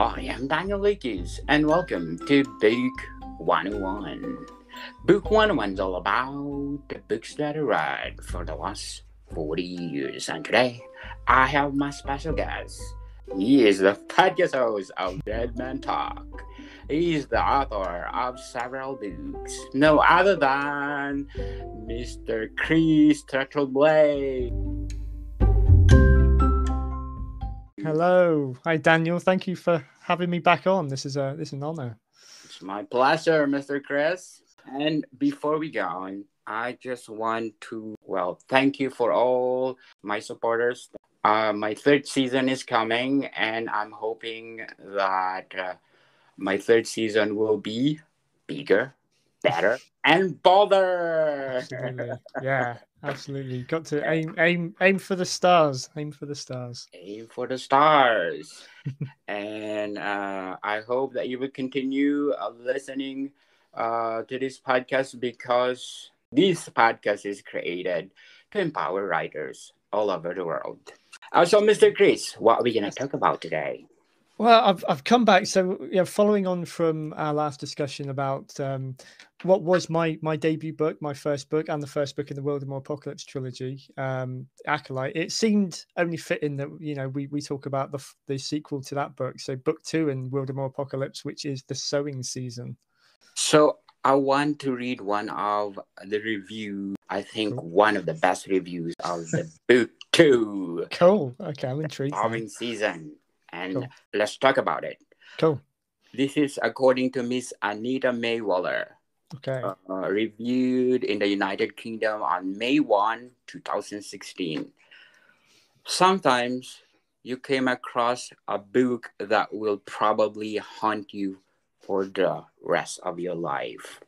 I am Daniel Lakis, and welcome to Book 101. Book 101 is all about the books that I read for the last 40 years, and today I have my special guest. He is the podcast host of Dead Man Talk. He is the author of several books, no other than Mr. Chris Tetreault-Blay. Hello. Hi, Daniel. Thank you for having me back on. This is an honor. It's my pleasure, Mr. Chris. And before we go on, I just want to, thank you for all my supporters. My third season is coming, and I'm hoping that my third season will be bigger, better, and bolder. Absolutely. Yeah, absolutely. Got to aim for the stars. Aim for the stars. Aim for the stars. And I hope that you will continue listening to this podcast, because this podcast is created to empower writers all over the world. So, Mr. Chris, what are we going to talk about today? Well, I've come back. So, following on from our last discussion about what was my debut book, my first book, and the first book in the Wildermoor Apocalypse trilogy, Acolyte, it seemed only fitting that we talk about the sequel to that book. So, book 2 in Wildermoor Apocalypse, which is the Sowing season. So, I want to read one of the reviews. I think one of the best reviews of the book 2. Cool. Okay, I'm intrigued. Sowing season. And let's talk about it. Cool. This is according to Miss Anita Mayweller. Okay. Reviewed in the United Kingdom on May 1, 2016. Sometimes you came across a book that will probably haunt you for the rest of your life.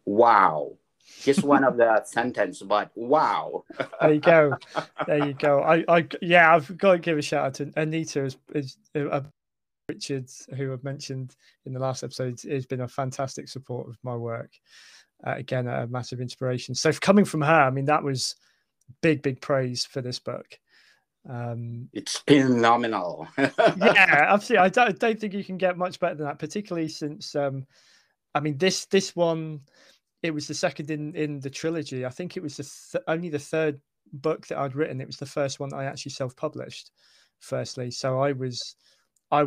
Wow. Just one of the sentence, but wow. There you go. There you go. I've got to give a shout out to Anita, Richards, who I've mentioned in the last episode, has been a fantastic support of my work. Again, a massive inspiration. So coming from her, I mean, that was big praise for this book. It's phenomenal. Yeah, absolutely. I don't think you can get much better than that, particularly since, this one, it was the second in the trilogy. I think it was only the third book that I'd written. It was the first one that I actually self-published, firstly. So I was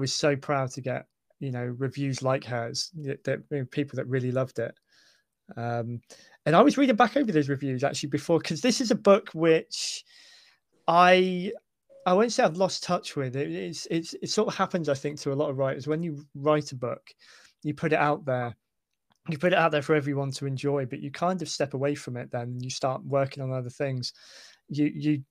so proud to get, reviews like hers, that people that really loved it. And I was reading back over those reviews actually before, because this is a book which I won't say I've lost touch with. It sort of happens, I think, to a lot of writers. When you write a book, you put it out there. You put it out there for everyone to enjoy, but you kind of step away from it then, and you start working on other things. You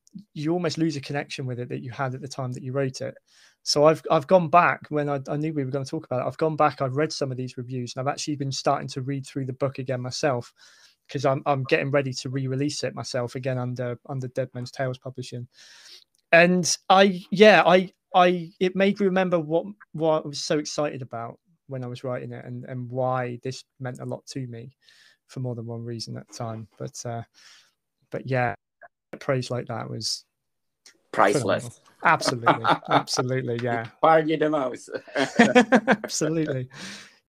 almost lose a connection with it that you had at the time that you wrote it. So I've gone back when I knew we were going to talk about it. I've gone back, I've read some of these reviews, and I've actually been starting to read through the book again myself, because I'm getting ready to re-release it myself again under Dead Man's Tales Publishing. And it made me remember what I was so excited about when I was writing it, and why this meant a lot to me for more than one reason at the time. But yeah, praise like that was priceless. Phenomenal. Absolutely, yeah. Argue the most. Absolutely.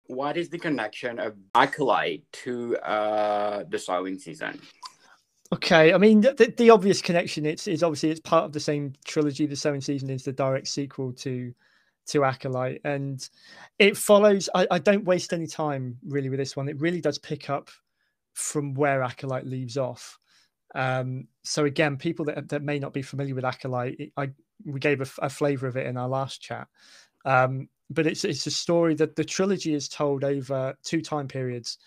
What is the connection of Acolyte to the Sowing season? Okay, I mean the obvious connection is obviously it's part of the same trilogy. The Sowing season is the direct sequel to Acolyte, and it follows. I don't waste any time really with this one. It really does pick up from where Acolyte leaves off. So again, people that may not be familiar with Acolyte, we gave a flavor of it in our last chat. But it's a story that the trilogy is told over 2 time periods.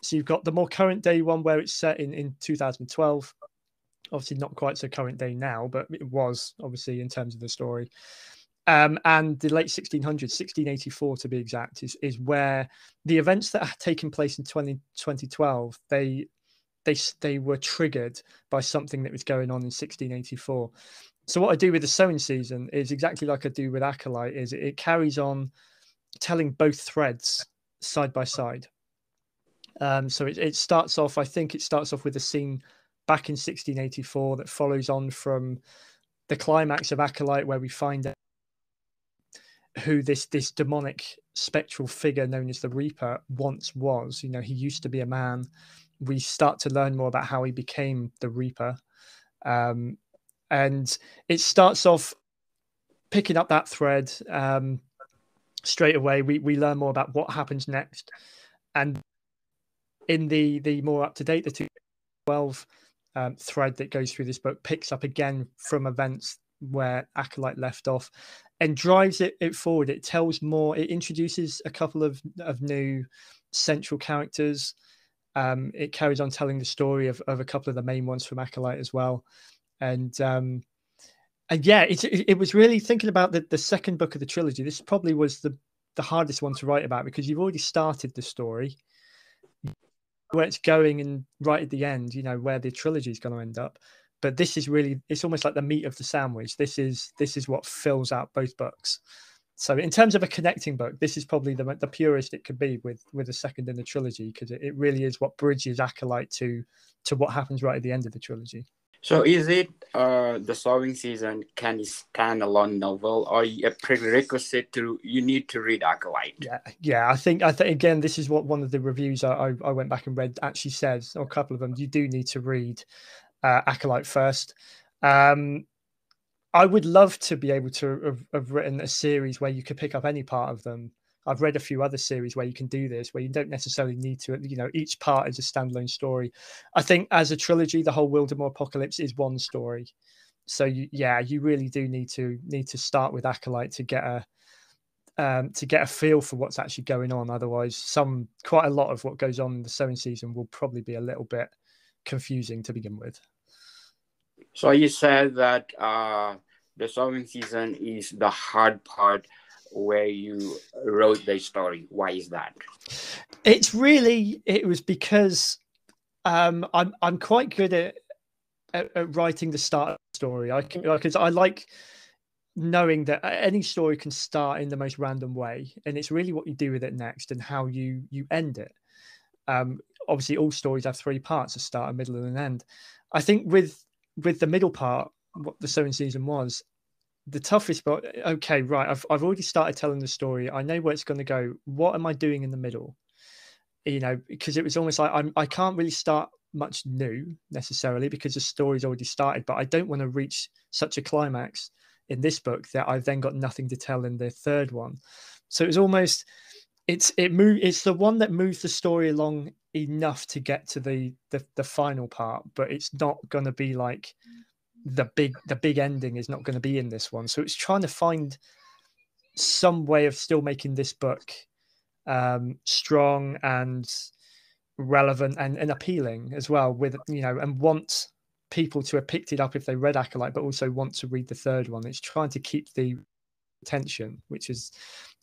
So you've got the more current day one, where it's set in 2012. Obviously not quite so current day now, but it was obviously in terms of the story. And the late 1600s, 1684 to be exact, is where the events that had taken place in 2012, they were triggered by something that was going on in 1684. So what I do with the Sowing season is exactly like I do with Acolyte, is it carries on telling both threads side by side. So it starts off, I think it starts off with a scene back in 1684 that follows on from the climax of Acolyte, where we find out who this demonic spectral figure known as the Reaper once was. You know, he used to be a man. We start to learn more about how he became the Reaper. And it starts off picking up that thread straight away. We learn more about what happens next. And in the more up-to-date, the 2012 thread that goes through this book picks up again from events where Acolyte left off and drives it forward. It tells more. It introduces a couple of new central characters. It carries on telling the story of a couple of the main ones from Acolyte as well. And yeah, it was really thinking about the second book of the trilogy. This probably was the hardest one to write about because you've already started the story, where it's going, and right at the end, you know, where the trilogy is going to end up. But this is really, it's almost like the meat of the sandwich. This is what fills out both books. So in terms of a connecting book, this is probably the purest it could be with the second in the trilogy, because it really is what bridges Acolyte to what happens right at the end of the trilogy. So is it the Sowing season can stand-alone novel, or a prerequisite to you need to read Acolyte? Yeah. I think again, this is what one of the reviews I went back and read actually says, or a couple of them. You do need to read Acolyte first. I would love to be able to have written a series where you could pick up any part of them. I've read a few other series where you can do this, where you don't necessarily need to, you know, each part is a standalone story. I think as a trilogy, the whole Wildermoor apocalypse is one story. So you really do need to start with Acolyte to get a feel for what's actually going on. Otherwise, quite a lot of what goes on in the Sowing season will probably be a little bit confusing to begin with. So you said that the Sowing season is the hard part where you wrote the story. Why is that? It was because I'm quite good at writing the start of the story. Because I like knowing that any story can start in the most random way, and it's really what you do with it next and how you end it. Obviously, all stories have three parts: a start, a middle, and an end. I think with the middle part, what the Sowing season was, the toughest part. Okay, right, I've already started telling the story. I know where it's going to go. What am I doing in the middle? You know, because it was almost like I can't really start much new necessarily because the story's already started, but I don't want to reach such a climax in this book that I've then got nothing to tell in the third one. So it was almost it's the one that moves the story along enough to get to the final part, but it's not going to be like the big ending is not going to be in this one. So it's trying to find some way of still making this book strong and relevant and appealing as well, with, you know, and want people to have picked it up if they read Acolyte, but also want to read the third one. It's trying to keep the tension, which is,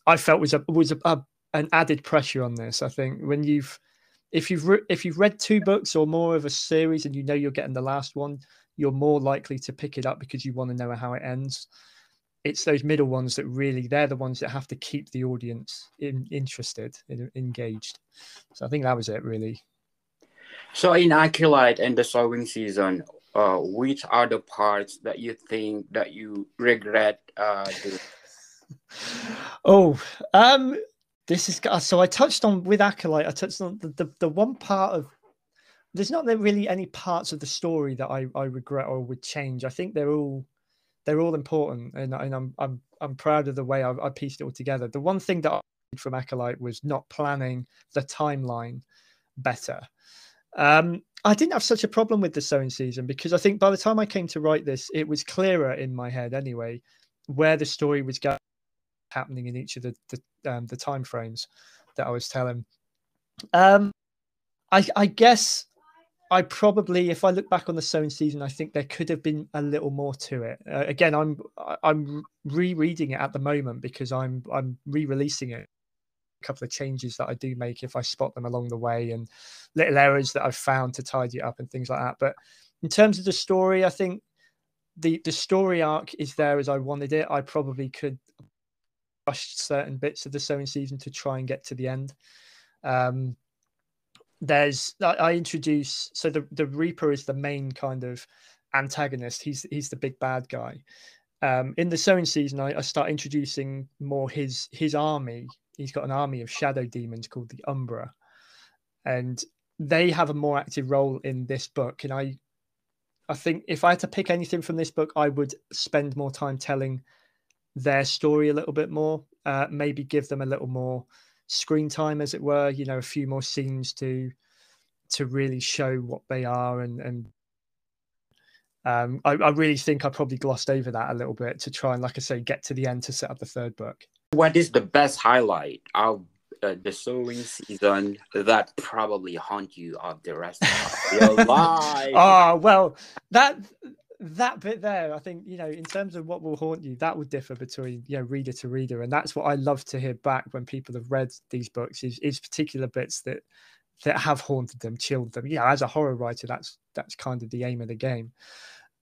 I felt was an added pressure on this. I think when if you've read two books or more of a series and you know you're getting the last one, you're more likely to pick it up because you want to know how it ends. It's those middle ones that really, they're the ones that have to keep the audience interested, engaged. So I think that was it, really. So in Acolyte and the Sowing season, which are the parts that you think that you regret doing? This is, so I touched on with Acolyte. I touched on the one part of, there's not really any parts of the story that I regret or would change. I think they're all important, and I'm proud of the way I pieced it all together. The one thing that I did from Acolyte was not planning the timeline better. I didn't have such a problem with the Sowing season because I think by the time I came to write this, it was clearer in my head anyway where the story was going, happening in each of the time frames that I was telling. I guess I probably, if I look back on the Sowing season, I think there could have been a little more to it. Again, I'm rereading it at the moment because I'm re-releasing it. A couple of changes that I do make if I spot them along the way, and little errors that I've found to tidy it up and things like that. But in terms of the story, I think the story arc is there as I wanted it. I probably could rush certain bits of the Sowing season to try and get to the end. I introduce, so the Reaper is the main kind of antagonist. He's the big bad guy, In the Sowing season, I start introducing more his army. He's got an army of shadow demons called the Umbra, and they have a more active role in this book. And I think if I had to pick anything from this book, I would spend more time telling their story a little bit more, maybe give them a little more screen time, as it were, you know, a few more scenes to really show what they are. And I really think I probably glossed over that a little bit to try and, like I say, get to the end to set up the third book. What is the best highlight of the Sowing season that probably haunt you of the rest of your life? Oh, well, that bit there, I think, you know, in terms of what will haunt you, that would differ between, you know, reader to reader. And that's what I love to hear back when people have read these books is particular bits that have haunted them, chilled them. Yeah, as a horror writer, that's kind of the aim of the game.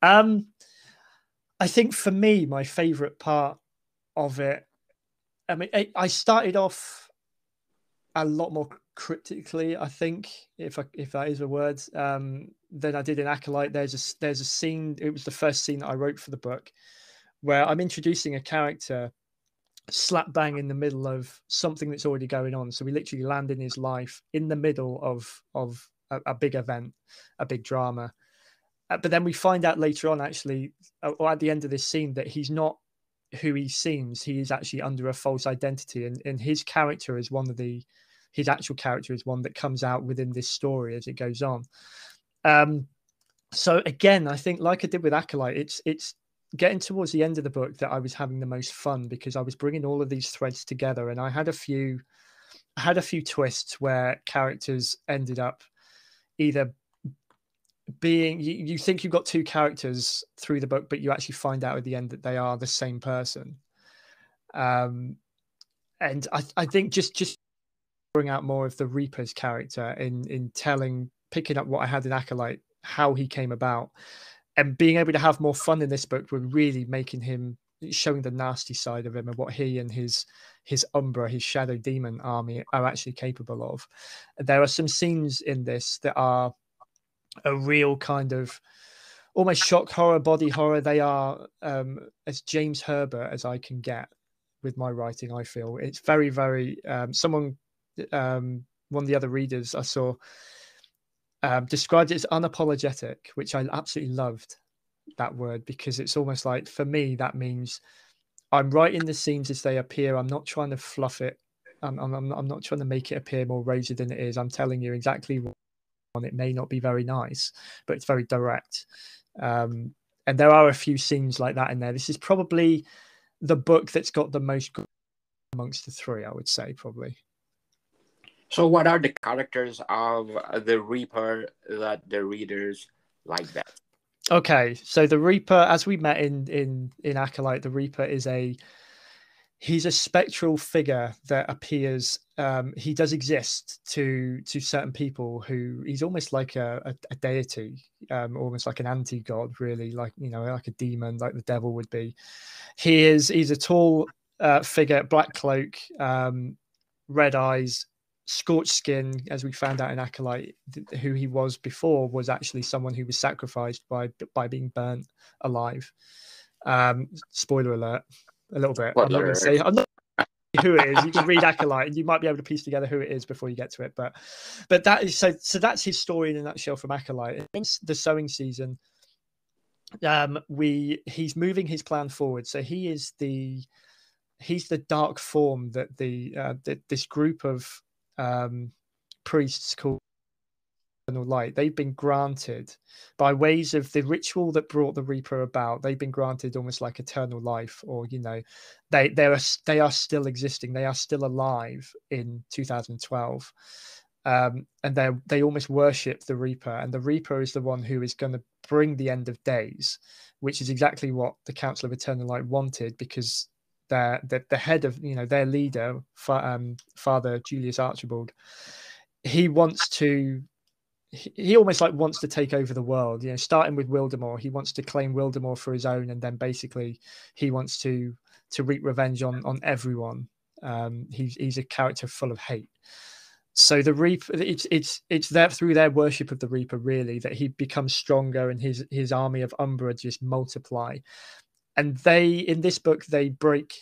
I think for me, my favorite part of it, I mean, I started off a lot more cryptically, I think, if that is a word, than I did in Acolyte. There's a scene. It was the first scene that I wrote for the book, where I'm introducing a character slap bang in the middle of something that's already going on. So we literally land in his life in the middle of a big event, a big drama. But then we find out later on, actually, or at the end of this scene, that he's not who he seems. He is actually under a false identity, and his character is his actual character is one that comes out within this story as it goes on. So again, I think, like I did with Acolyte, it's getting towards the end of the book that I was having the most fun, because I was bringing all of these threads together, and I had a few twists where characters ended up either being, you think you've got two characters through the book, but you actually find out at the end that they are the same person. And I think just bring out more of the Reaper's character in picking up what I had in Acolyte, how he came about, and being able to have more fun in this book with really showing the nasty side of him and what he and his Umbra, his shadow demon army, are actually capable of. There are some scenes in this that are a real kind of almost shock horror, body horror. They are as James Herbert as I can get with my writing. I feel it's very, very one of the other readers I saw described it as unapologetic, which I absolutely loved, that word, because it's almost like, for me, that means I'm writing the scenes as they appear. I'm not trying to fluff it. I'm not trying to make it appear more rosy than it is. I'm telling you exactly what. It may not be very nice, but it's very direct. And there are a few scenes like that in there. This is probably the book that's got the most amongst the three, I would say, probably. So what are the characters of the Reaper that the readers like that? Okay, so the Reaper, as we met in Acolyte, the Reaper he's a spectral figure that appears. He does exist to certain people who he's almost like a deity, almost like an anti-god, really, like, you know, like a demon, like the devil would be. He's a tall figure, black cloak, red eyes, scorched skin, as we found out in Acolyte. Who he was before was actually someone who was sacrificed by being burnt alive. Spoiler alert. A little bit. I'm not going to say who it is. You can read Acolyte and you might be able to piece together who it is before you get to it. But that is so that's his story in a nutshell from Acolyte. In the Sowing season, he's moving his plan forward. So he's the dark form that this group of priests called light, they've been granted by ways of the ritual that brought the Reaper about. They've been granted almost like eternal life, or, you know, they are still existing. They are still alive in 2012, and they almost worship the Reaper. And the Reaper is the one who is going to bring the end of days, which is exactly what the Council of Eternal Light wanted, because the head of, you know, their leader, Father Julius Archibald, he almost like wants to take over the world, you know, starting with Wildermoor. He wants to claim Wildermoor for his own, and then basically he wants to wreak revenge on everyone. He's a character full of hate. So the Reaper, it's there through their worship of the Reaper, really, that he becomes stronger, and his army of Umbra just multiply. And in this book, they break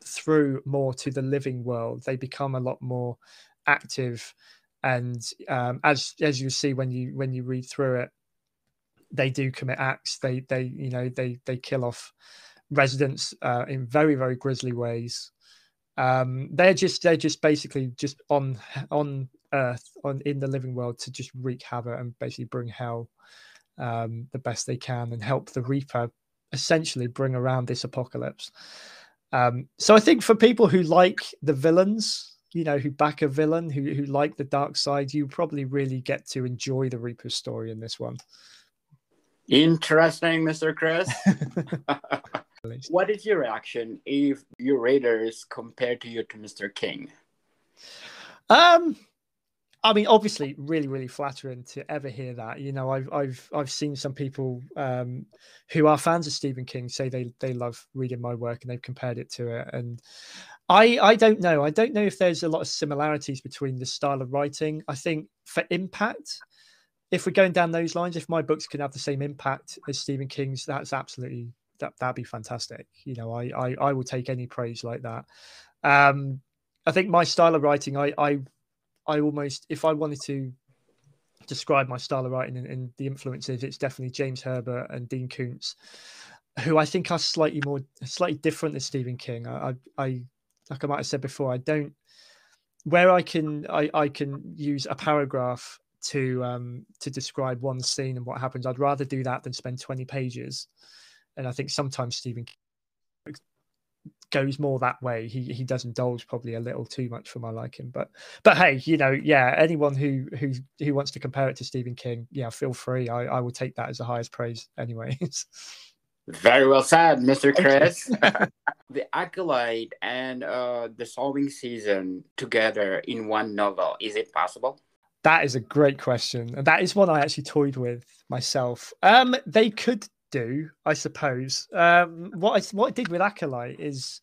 through more to the living world. They become a lot more active, and as you see when you read through it, they do commit acts. They kill off residents in very, very grisly ways. They're just basically just on Earth, in the living world, to just wreak havoc and basically bring hell the best they can, and help the Reaper essentially bring around this apocalypse. So I think for people who like the villains, who back a villain, who like the dark side, you probably really get to enjoy the Reaper's story in this one. Interesting, Mr. Chris. What is your reaction if your readers compare you to Mr. King? I mean, obviously, really, really flattering to ever hear that. I've seen some people who are fans of Stephen King say they love reading my work, and they've compared it to it. And I don't know. I don't know if there's a lot of similarities between the style of writing. I think for impact, if we're going down those lines, if my books can have the same impact as Stephen King's, that's absolutely that'd be fantastic. I will take any praise like that. I think my style of writing, I almost, if I wanted to describe my style of writing and the influences, it's definitely James Herbert and Dean Koontz, who I think are slightly different than Stephen King. I like I might have said before, I can use a paragraph to describe one scene and what happens. I'd rather do that than spend 20 pages. And I think sometimes Stephen King goes more that way. He does indulge probably a little too much for my liking. But hey, anyone who wants to compare it to Stephen King, feel free. I will take that as the highest praise anyways. Very well said, Mr. Chris. The Acolyte and the Sowing season together in one novel, is it possible? That is a great question, and that is one I actually toyed with myself. They could do, I suppose. What I did with Acolyte is,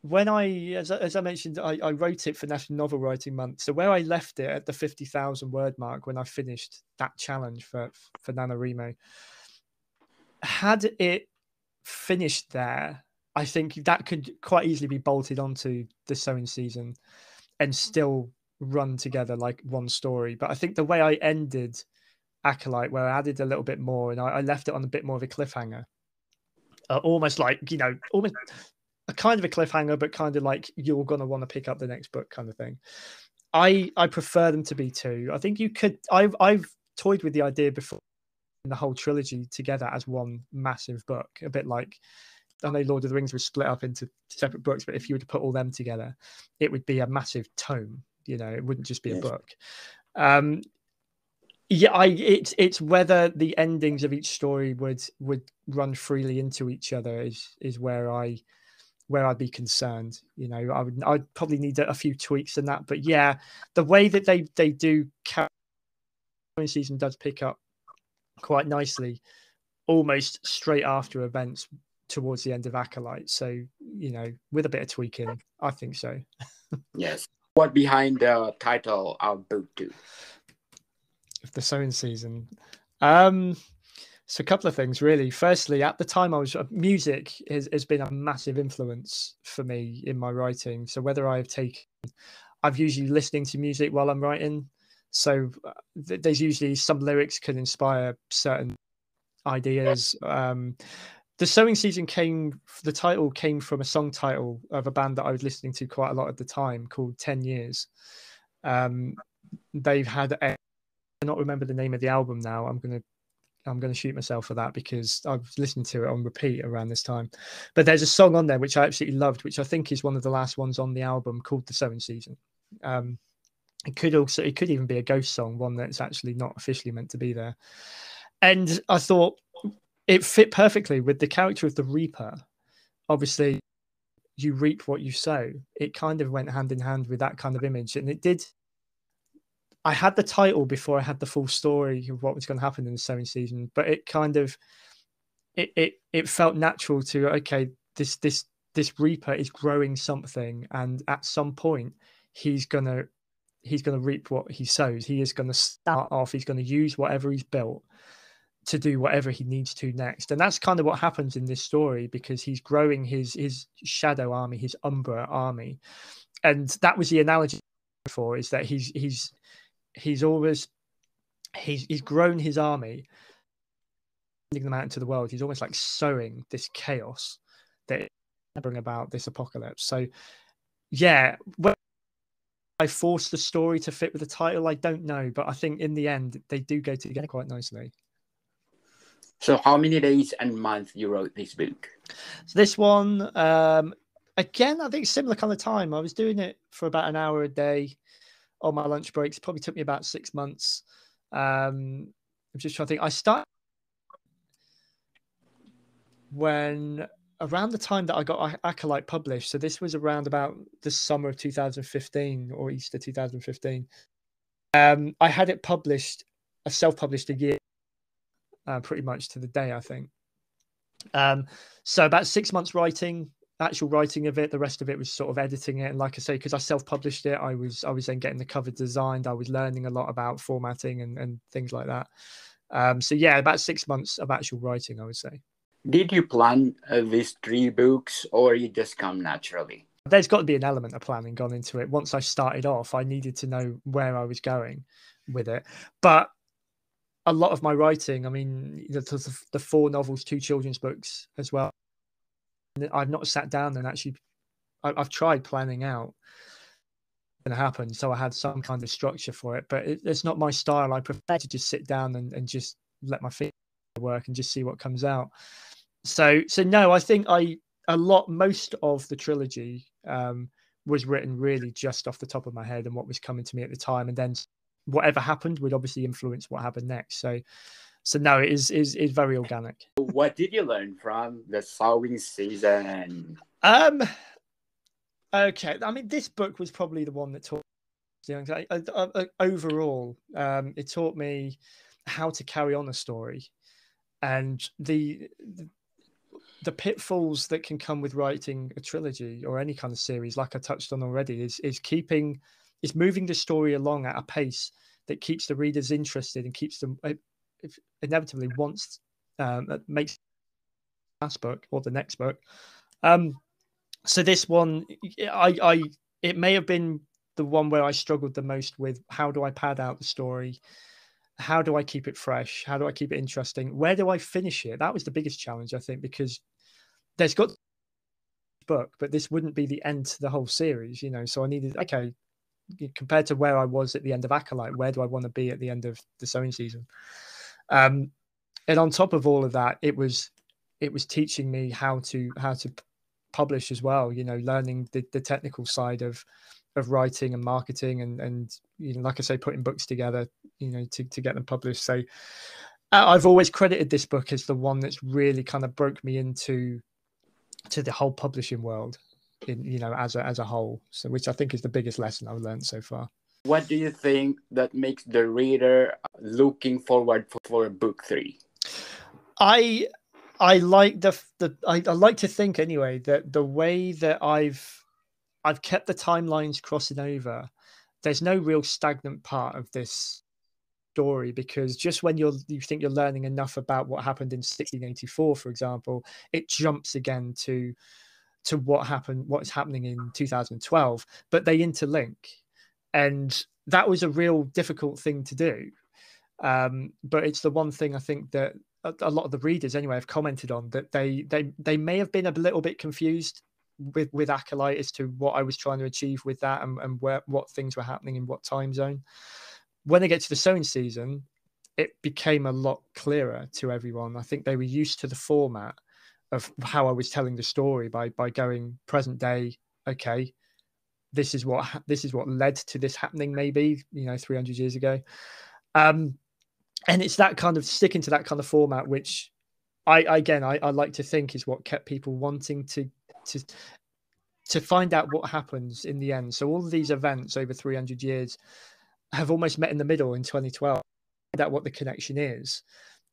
when as I mentioned, I wrote it for National Novel Writing Month. So where I left it at the 50,000 word mark when I finished that challenge for NaNoWriMo, had it finished there, I think that could quite easily be bolted onto the Sowing season and still run together like one story. But I think the way I ended Acolyte, where I added a little bit more and I left it on a bit more of a cliffhanger, almost like, almost a kind of a cliffhanger, but kind of like you're going to want to pick up the next book kind of thing. I prefer them to be two. I think you could, I've toyed with the idea before, the whole trilogy together as one massive book, a bit like, I know Lord of the Rings was split up into separate books, but if you were to put all them together, it would be a massive tome. It wouldn't just be a book. It's whether the endings of each story would run freely into each other is where I'd be concerned. I'd probably need a few tweaks in that, but the way that they do season does pick up quite nicely, almost straight after events towards the end of Acolyte. So, with a bit of tweaking, I think so. Yes. What behind the title of book 2? The Sowing season. So a couple of things, really. Firstly, at the time, music has been a massive influence for me in my writing. So whether I've usually listening to music while I'm writing. So there's usually some lyrics can inspire certain ideas. The Sowing season the title came from a song title of a band that I was listening to quite a lot at the time called 10 Years. They've had I cannot remember the name of the album now. I'm gonna shoot myself for that because I was listening to it on repeat around this time. But there's a song on there which I absolutely loved, which I think is one of the last ones on the album, called The Sowing Season. It could even be a ghost song, one that's actually not officially meant to be there. And I thought it fit perfectly with the character of the Reaper. Obviously, you reap what you sow. It kind of went hand in hand with that kind of image, and it did. I had the title before I had the full story of what was going to happen in the Sowing season, but it kind of it felt natural to, okay, this Reaper is growing something, and at some point he's gonna reap what he sows. He is going to start off. He's going to use whatever he's built to do whatever he needs to next. And that's kind of what happens in this story, because he's growing his shadow army, his Umbra army. And that was the analogy for, is that he's grown his army, sending them out into the world. He's almost like sowing this chaos that bring about this apocalypse. So yeah, when I forced the story to fit with the title, I don't know, but I think in the end they do go together quite nicely. So how many days and months you wrote this book? So this one, again, I think similar kind of time. I was doing it for about an hour a day on my lunch breaks. It probably took me about 6 months. I'm just trying to think. I started when around the time that I got Acolyte published. So this was around about the summer of 2015 or Easter 2015. I had it published, self-published a year, pretty much to the day, I think. So about 6 months writing, actual writing of it. The rest of it was sort of editing it. And like I say, because I self-published it, I was then getting the cover designed. I was learning a lot about formatting and things like that. So yeah, about 6 months of actual writing, I would say. Did you plan these 3 books, or you just come naturally? There's got to be an element of planning gone into it. Once I started off, I needed to know where I was going with it. But a lot of my writing, I mean, the 4 novels, 2 children's books as well, I've not sat down and actually, I've tried planning out going to happen, so I had some kind of structure for it, but it's not my style. I prefer to just sit down and just let my feet work and just see what comes out. So no, I think most of the trilogy was written really just off the top of my head and what was coming to me at the time, and then whatever happened would obviously influence what happened next. So no, it is very organic. What did you learn from the Sowing season? Okay, I mean, this book was probably the one that taught me overall. It taught me how to carry on a story, and the pitfalls that can come with writing a trilogy or any kind of series, like I touched on already, is moving the story along at a pace that keeps the readers interested and keeps them inevitably wants makes the last book or the next book. So this one, it may have been the one where I struggled the most with how do I pad out the story? How do I keep it fresh? How do I keep it interesting? Where do I finish it? That was the biggest challenge, I think, because there's got a book, but this wouldn't be the end to the whole series, you know. So I needed, okay, compared to where I was at the end of Acolyte, where do I want to be at the end of the Sowing season? And on top of all of that, it was teaching me how to publish as well, you know, learning the technical side of writing and marketing and you know, like I say, putting books together, you know, to get them published. So I've always credited this book as the one that's really kind of broke me into the whole publishing world, in, you know, as a whole. So which I think is the biggest lesson I've learned so far. What do you think that makes the reader looking forward for book 3? I like I like to think anyway that the way that I've kept the timelines crossing over, there's no real stagnant part of this story, because just when you think you're learning enough about what happened in 1684, for example, it jumps again to what's happening in 2012, but they interlink, and that was a real difficult thing to do. But it's the one thing I think that a lot of the readers anyway have commented on, that they may have been a little bit confused with Acolyte as to what I was trying to achieve with that, and what things were happening in what time zone. When they get to the Sowing season, it became a lot clearer to everyone. I think they were used to the format of how I was telling the story by going present day. Okay, this is what led to this happening, maybe, you know, 300 years ago. And it's that kind of sticking to that kind of format, which I like to think is what kept people wanting to find out what happens in the end. So all of these events over 300 years have almost met in the middle in 2012. Find out what the connection is,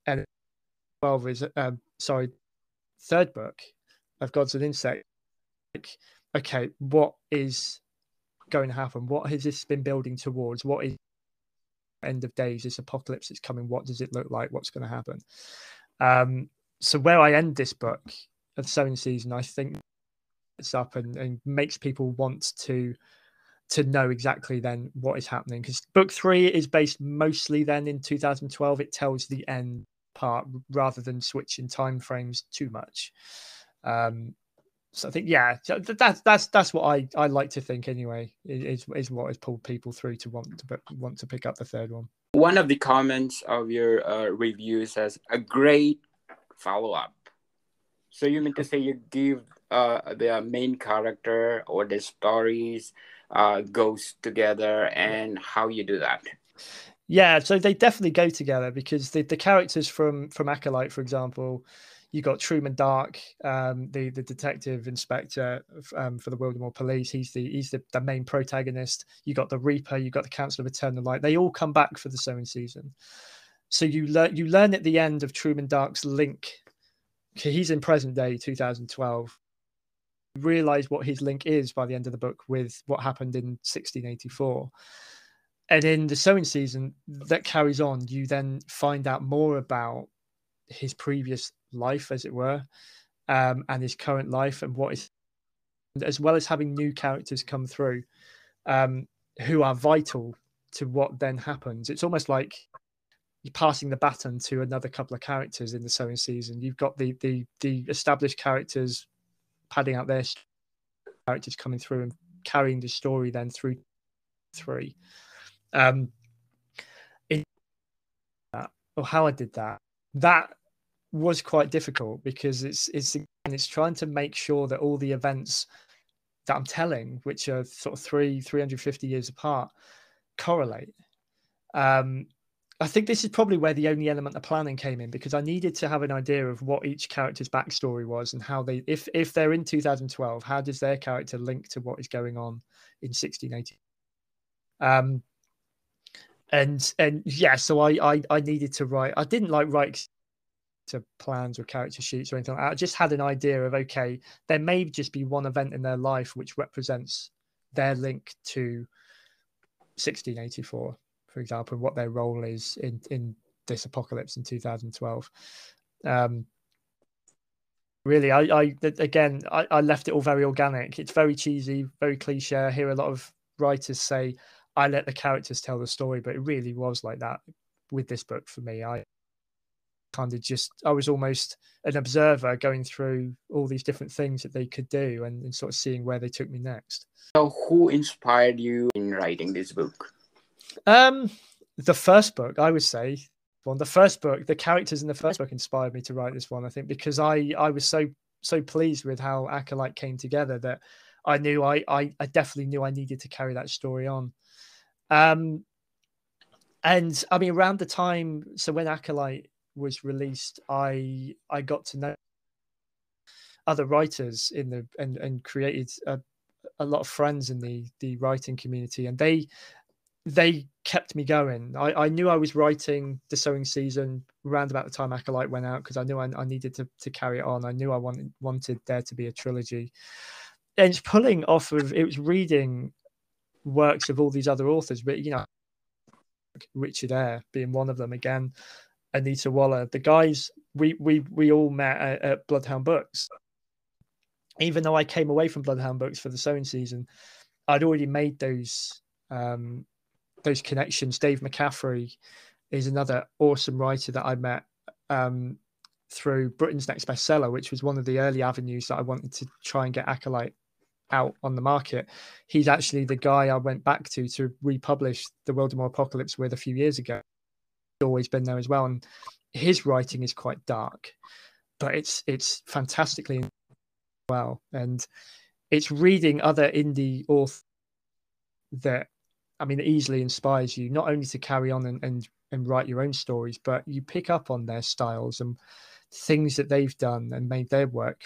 and 12 is third book of Gods and Insects. Like, okay, what is going to happen? What has this been building towards? What is end of days, this apocalypse is coming. What does it look like? What's going to happen? So where I end this book of Sowing Season, I think it's up and makes people want to know exactly then what is happening, because book 3 is based mostly then in 2012. It tells the end part rather than switching time frames too much. So I think, yeah, that's what I like to think anyway, is what has pulled people through to want to pick up the third one. One of the comments of your review says a great follow-up. So you mean to say you give the main character or the stories goes together, and how you do that? Yeah, so they definitely go together, because the characters from Acolyte, for example, you got Truman Dark, the detective inspector for the Wildermoor police. He's the main protagonist. You got the Reaper, you got the Council of Eternal Light. They all come back for the Sowing Season. So you learn at the end of Truman Dark's link. He's in present day 2012. You realize what his link is by the end of the book with what happened in 1684. And in the Sowing Season that carries on, you then find out more about his previous life, as it were, and his current life, and what is, as well as having new characters come through who are vital to what then happens. It's almost like you're passing the baton to another couple of characters in the Sowing Season. You've got the established characters padding out their characters coming through and carrying the story then through 3. How I did that was quite difficult, because it's trying to make sure that all the events that I'm telling, which are sort of 350 years apart, correlate. I think this is probably where the only element of planning came in, because I needed to have an idea of what each character's backstory was, and how they, if they're in 2012, how does their character link to what is going on in 1680? And yeah, so I needed to write. I didn't write to plans or character sheets or anything like that. I just had an idea of, okay, there may just be one event in their life which represents their link to 1684, for example, and what their role is in this apocalypse in 2012. Really, I left it all very organic. It's very cheesy, very cliche. I hear a lot of writers say, I let the characters tell the story, but it really was like that with this book for me. I was almost an observer, going through all these different things that they could do, and sort of seeing where they took me next. So who inspired you in writing this book? The first book, I would say. The characters in the first book inspired me to write this one, I think, because I was so pleased with how Acolyte came together that I knew I definitely knew I needed to carry that story on. And I mean, around the time, so when Acolyte was released, I got to know other writers and created a lot of friends in the writing community, and they kept me going. I knew I was writing the Sowing Season around about the time Acolyte went out, because I knew I needed to carry it on. I knew I wanted there to be a trilogy, and it's pulling off of, it was reading works of all these other authors, but Richard Eyre being one of them, again, Anita Waller, the guys we all met at Bloodhound Books. Even though I came away from Bloodhound Books for the Sowing Season, I'd already made those connections. Dave McCaffrey is another awesome writer that I met through Britain's Next Bestseller, which was one of the early avenues that I wanted to try and get Acolyte out on the market. He's actually the guy I went back to republish the Wildermoor Apocalypse with a few years ago. He's always been there as well, and his writing is quite dark, but it's fantastically well, and it's reading other indie authors that, I mean, it easily inspires you not only to carry on and write your own stories, but you pick up on their styles and things that they've done and made their work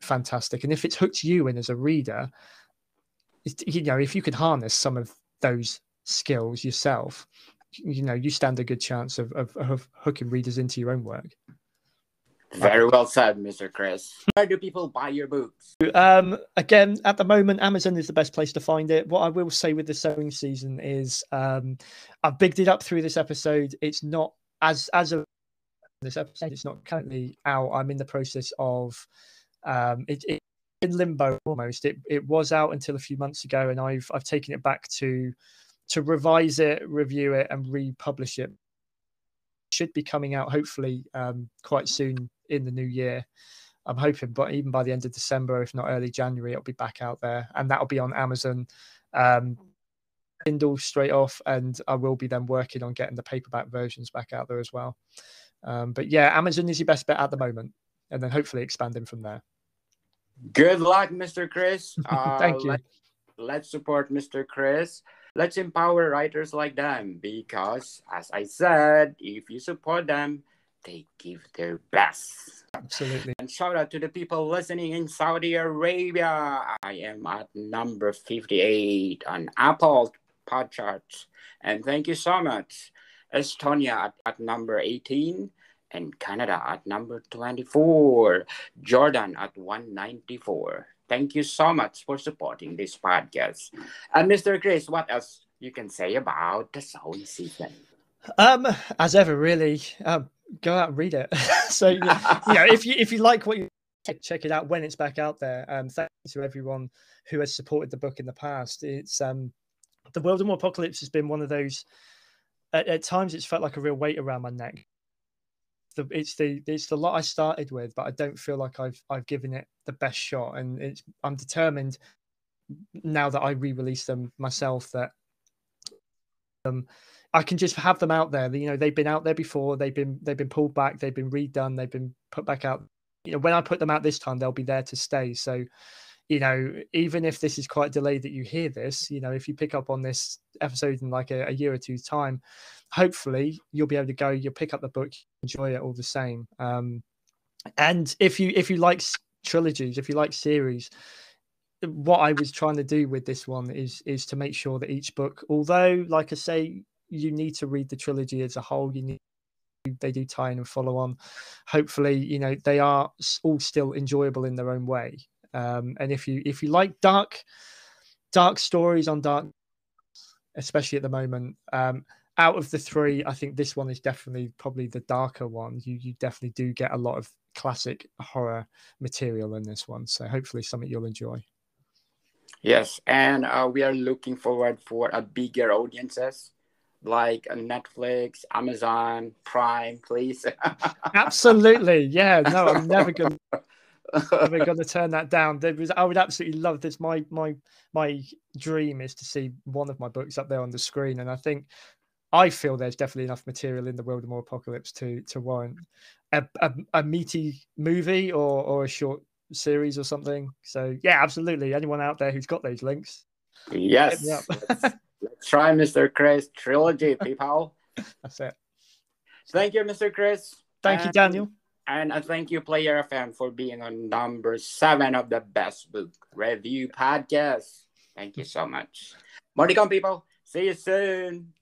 fantastic. And if it's hooked you in as a reader, if you can harness some of those skills yourself, you stand a good chance of hooking readers into your own work. Very well said, Mr. Chris. Where do people buy your books? Again, at the moment, Amazon is the best place to find it. What I will say with the sewing season is I've bigged it up through this episode. It's not as of this episode, it's not currently out. I'm in the process of it in limbo almost. It was out until a few months ago, and I've taken it back to revise it, review it, and republish it. Should be coming out hopefully quite soon in the new year. I'm hoping, but even by the end of December, if not early January, it'll be back out there, and that'll be on Amazon Kindle straight off, and I will be then working on getting the paperback versions back out there as well. But yeah, Amazon is your best bet at the moment, and then hopefully expanding from there. Good luck, Mr. Chris. Thank you. Let's support Mr. Chris. Let's empower writers like them, because, as I said, if you support them, they give their best. Absolutely. And shout out to the people listening in Saudi Arabia. I am at number 58 on Apple Podcharts. And thank you so much. Estonia at number 18. And Canada at number 24. Jordan at 194. Thank you so much for supporting this podcast. And Mr. Chris, what else you can say about the sowing season? As ever, really, go out and read it. So, if you like what you check it out when it's back out there. Thank you to everyone who has supported the book in the past. It's the Wildermoor Apocalypse has been one of those. At times, it's felt like a real weight around my neck. It's the lot I started with, but I don't feel like I've given it the best shot, and I'm determined now that I re-release them myself that I can just have them out there. They've been out there before. They've been pulled back. They've been redone. They've been put back out. When I put them out this time, they'll be there to stay. So, even if this is quite delayed that you hear this, if you pick up on this episode in like a year or two's time, hopefully you'll be able to you'll pick up the book, enjoy it all the same. And if you like trilogies, if you like series, what I was trying to do with this one is to make sure that each book, although, like I say, you need to read the trilogy as a whole, they do tie in and follow on. Hopefully, they are all still enjoyable in their own way. And if you like dark stories on dark, especially at the moment, out of the three, I think this one is definitely probably the darker one. You definitely do get a lot of classic horror material in this one. So hopefully something you'll enjoy. Yes, and we are looking forward for a bigger audiences like Netflix, Amazon, Prime, please. Absolutely. Yeah, no, I'm never going to turn that down. I would absolutely love this. My dream is to see one of my books up there on the screen, and I feel there's definitely enough material in the Wildermoor Apocalypse to warrant a meaty movie or a short series or something. So yeah, absolutely. Anyone out there who's got those links, yes, let's try Mr. Chris trilogy, people. That's it. Thank you, Mr. Chris. Thank you, Daniel. And thank you, Player FM, for being on number 7 of the Best Book Review Podcast. Thank you so much. More to come, people. See you soon.